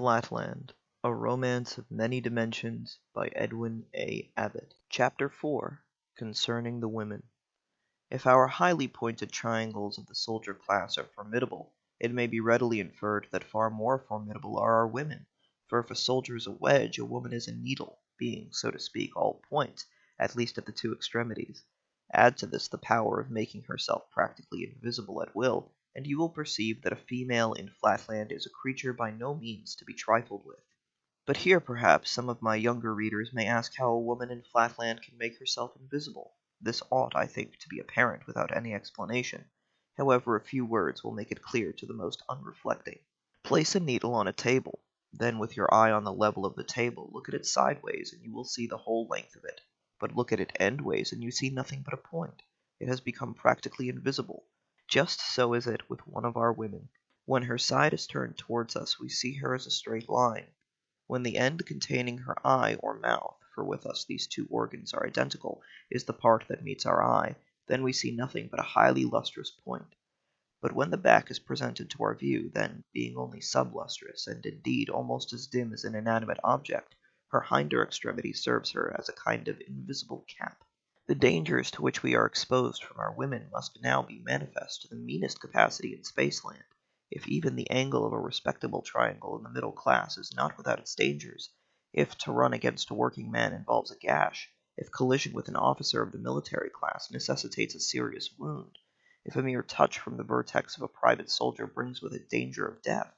Flatland, A Romance of Many Dimensions by Edwin Abbott. Chapter 4. Concerning the Women. If our highly pointed triangles of the soldier class are formidable, it may be readily inferred that far more formidable are our women, for if a soldier is a wedge, a woman is a needle, being, so to speak, all points, at least at the two extremities. Add to this the power of making herself practically invisible at will, and you will perceive that a female in Flatland is a creature by no means to be trifled with. But here, perhaps, some of my younger readers may ask how a woman in Flatland can make herself invisible. This ought, I think, to be apparent without any explanation. However, a few words will make it clear to the most unreflecting. Place a needle on a table. Then, with your eye on the level of the table, look at it sideways, and you will see the whole length of it. But look at it endways, and you see nothing but a point. It has become practically invisible. Just so is it with one of our women. When her side is turned towards us, we see her as a straight line. When the end containing her eye or mouth, for with us these two organs are identical, is the part that meets our eye, then we see nothing but a highly lustrous point. But when the back is presented to our view, then, being only sublustrous, and indeed almost as dim as an inanimate object, her hinder extremity serves her as a kind of invisible cap. The dangers to which we are exposed from our women must now be manifest to the meanest capacity in Spaceland. If even the angle of a respectable triangle in the middle class is not without its dangers, if to run against a working man involves a gash, if collision with an officer of the military class necessitates a serious wound, if a mere touch from the vertex of a private soldier brings with it danger of death,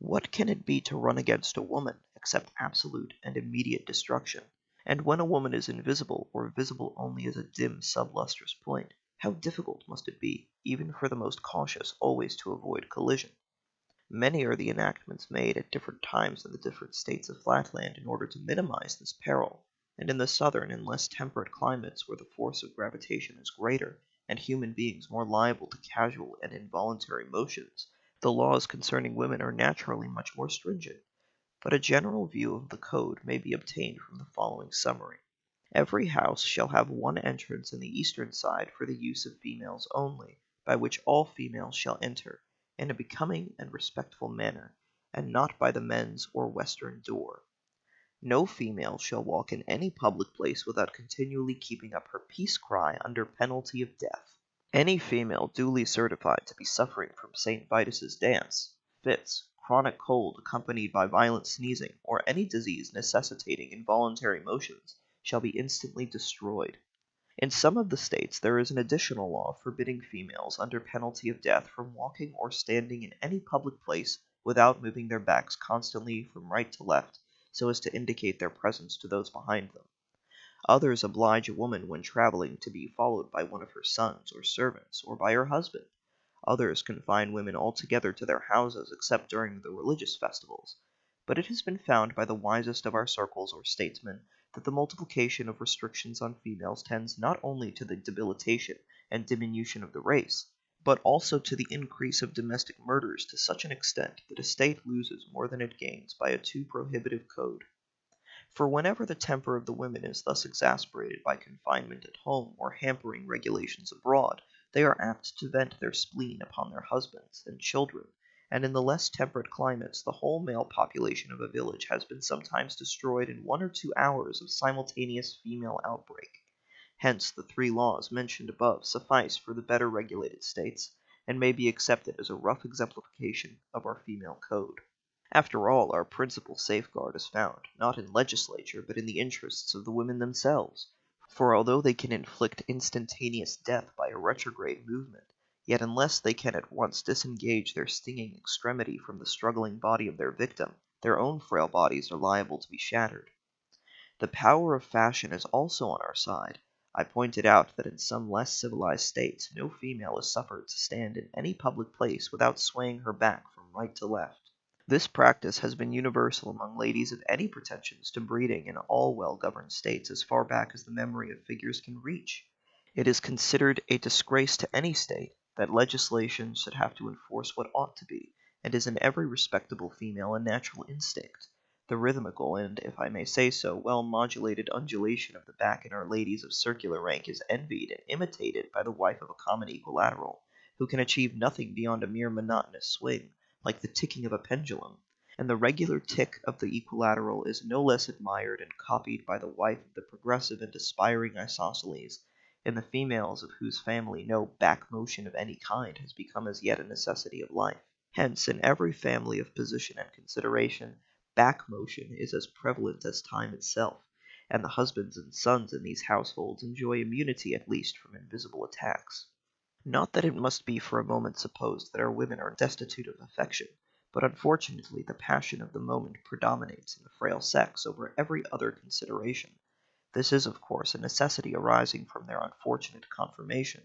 what can it be to run against a woman, except absolute and immediate destruction? And when a woman is invisible, or visible only as a dim sublustrous point, how difficult must it be, even for the most cautious, always to avoid collision? Many are the enactments made at different times in the different states of Flatland in order to minimize this peril, and in the southern and less temperate climates where the force of gravitation is greater, and human beings more liable to casual and involuntary motions, the laws concerning women are naturally much more stringent. But a general view of the code may be obtained from the following summary. Every house shall have one entrance on the eastern side for the use of females only, by which all females shall enter, in a becoming and respectful manner, and not by the men's or western door. No female shall walk in any public place without continually keeping up her peace cry under penalty of death. Any female duly certified to be suffering from St. Vitus's dance, fits, chronic cold accompanied by violent sneezing, or any disease necessitating involuntary motions, shall be instantly destroyed. In some of the states there is an additional law forbidding females under penalty of death from walking or standing in any public place without moving their backs constantly from right to left, so as to indicate their presence to those behind them. Others oblige a woman when traveling to be followed by one of her sons or servants, or by her husband. Others confine women altogether to their houses except during the religious festivals. But it has been found by the wisest of our circles or statesmen that the multiplication of restrictions on females tends not only to the debilitation and diminution of the race, but also to the increase of domestic murders to such an extent that a state loses more than it gains by a too prohibitive code. For whenever the temper of the women is thus exasperated by confinement at home or hampering regulations abroad, they are apt to vent their spleen upon their husbands and children, and in the less temperate climates the whole male population of a village has been sometimes destroyed in 1 or 2 hours of simultaneous female outbreak. Hence the 3 laws mentioned above suffice for the better regulated states, and may be accepted as a rough exemplification of our female code. After all, our principal safeguard is found, not in legislature, but in the interests of the women themselves. For although they can inflict instantaneous death by a retrograde movement, yet unless they can at once disengage their stinging extremity from the struggling body of their victim, their own frail bodies are liable to be shattered. The power of fashion is also on our side. I pointed out that in some less civilized states no female is suffered to stand in any public place without swaying her back from right to left. This practice has been universal among ladies of any pretensions to breeding in all well-governed states as far back as the memory of figures can reach. It is considered a disgrace to any state that legislation should have to enforce what ought to be, and is in every respectable female a natural instinct. The rhythmical and, if I may say so, well-modulated undulation of the back in our ladies of circular rank is envied and imitated by the wife of a common equilateral, who can achieve nothing beyond a mere monotonous swing, like the ticking of a pendulum, and the regular tick of the equilateral is no less admired and copied by the wife of the progressive and aspiring isosceles, in the females of whose family no back motion of any kind has become as yet a necessity of life. Hence, in every family of position and consideration, back motion is as prevalent as time itself, and the husbands and sons in these households enjoy immunity at least from invisible attacks. Not that it must be for a moment supposed that our women are destitute of affection, but unfortunately the passion of the moment predominates in the frail sex over every other consideration. This is, of course, a necessity arising from their unfortunate conformation,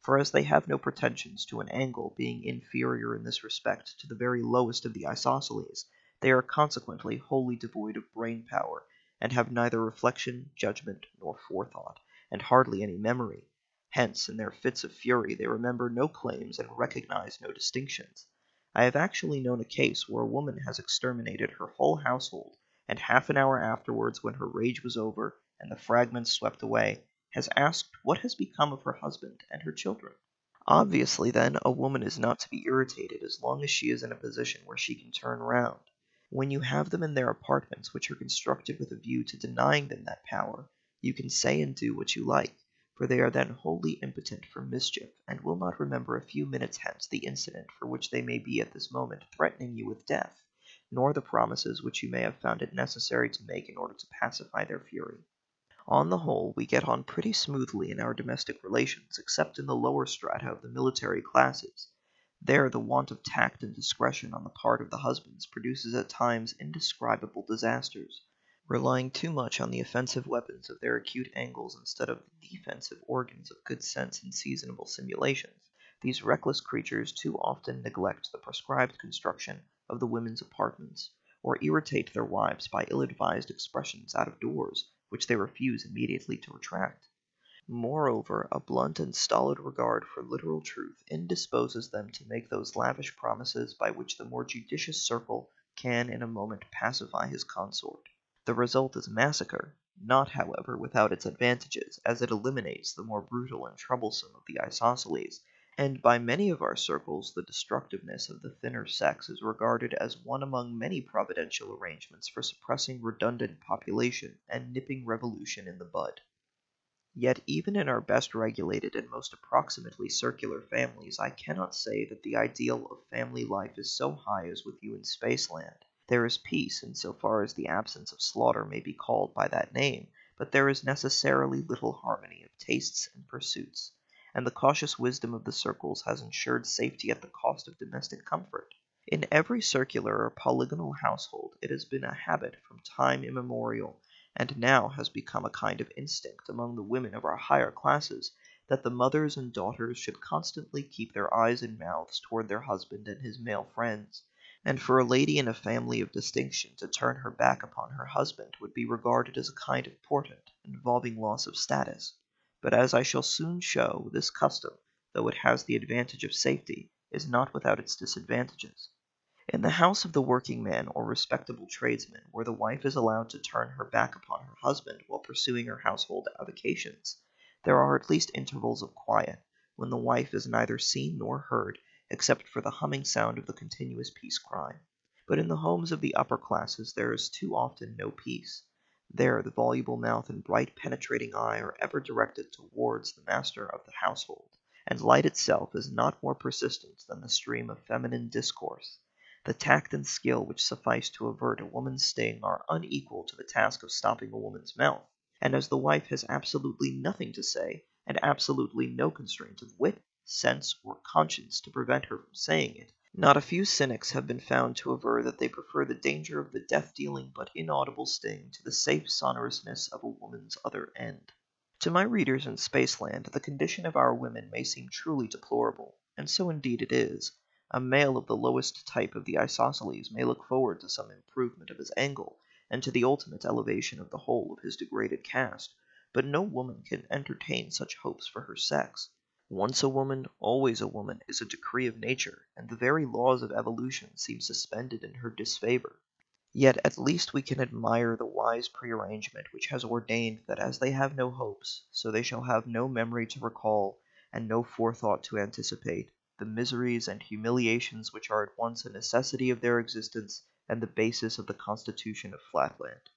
for as they have no pretensions to an angle being inferior in this respect to the very lowest of the isosceles, they are consequently wholly devoid of brain power, and have neither reflection, judgment, nor forethought, and hardly any memory. Hence, in their fits of fury, they remember no claims and recognize no distinctions. I have actually known a case where a woman has exterminated her whole household, and half an hour afterwards, when her rage was over, and the fragments swept away, has asked what has become of her husband and her children. Obviously, then, a woman is not to be irritated as long as she is in a position where she can turn round. When you have them in their apartments, which are constructed with a view to denying them that power, you can say and do what you like, for they are then wholly impotent for mischief, and will not remember a few minutes hence the incident for which they may be at this moment threatening you with death, nor the promises which you may have found it necessary to make in order to pacify their fury. On the whole, we get on pretty smoothly in our domestic relations, except in the lower strata of the military classes. There the want of tact and discretion on the part of the husbands produces at times indescribable disasters. Relying too much on the offensive weapons of their acute angles instead of the defensive organs of good sense and seasonable simulations, these reckless creatures too often neglect the prescribed construction of the women's apartments, or irritate their wives by ill-advised expressions out of doors, which they refuse immediately to retract. Moreover, a blunt and stolid regard for literal truth indisposes them to make those lavish promises by which the more judicious circle can in a moment pacify his consort. The result is massacre, not, however, without its advantages, as it eliminates the more brutal and troublesome of the isosceles, and by many of our circles the destructiveness of the thinner sex is regarded as one among many providential arrangements for suppressing redundant population and nipping revolution in the bud. Yet even in our best regulated and most approximately circular families, I cannot say that the ideal of family life is so high as with you in Spaceland. There is peace in so far as the absence of slaughter may be called by that name, but there is necessarily little harmony of tastes and pursuits, and the cautious wisdom of the circles has ensured safety at the cost of domestic comfort. In every circular or polygonal household it has been a habit from time immemorial, and now has become a kind of instinct among the women of our higher classes, that the mothers and daughters should constantly keep their eyes and mouths toward their husband and his male friends, and for a lady in a family of distinction to turn her back upon her husband would be regarded as a kind of portent involving loss of status. But as I shall soon show, this custom, though it has the advantage of safety, is not without its disadvantages. In the house of the working man or respectable tradesman, where the wife is allowed to turn her back upon her husband while pursuing her household avocations, there are at least intervals of quiet, when the wife is neither seen nor heard, except for the humming sound of the continuous peace cry. But in the homes of the upper classes there is too often no peace. There the voluble mouth and bright penetrating eye are ever directed towards the master of the household, and light itself is not more persistent than the stream of feminine discourse. The tact and skill which suffice to avert a woman's sting are unequal to the task of stopping a woman's mouth, and as the wife has absolutely nothing to say, and absolutely no constraint of wit, sense, or conscience to prevent her from saying it, not a few cynics have been found to aver that they prefer the danger of the death-dealing but inaudible sting to the safe sonorousness of a woman's other end. To my readers in Spaceland, the condition of our women may seem truly deplorable, and so indeed it is. A male of the lowest type of the isosceles may look forward to some improvement of his angle, and to the ultimate elevation of the whole of his degraded caste, but no woman can entertain such hopes for her sex. Once a woman, always a woman is a decree of nature, and the very laws of evolution seem suspended in her disfavor. Yet at least we can admire the wise prearrangement which has ordained that as they have no hopes, so they shall have no memory to recall, and no forethought to anticipate, the miseries and humiliations which are at once a necessity of their existence and the basis of the Constitution of Flatland.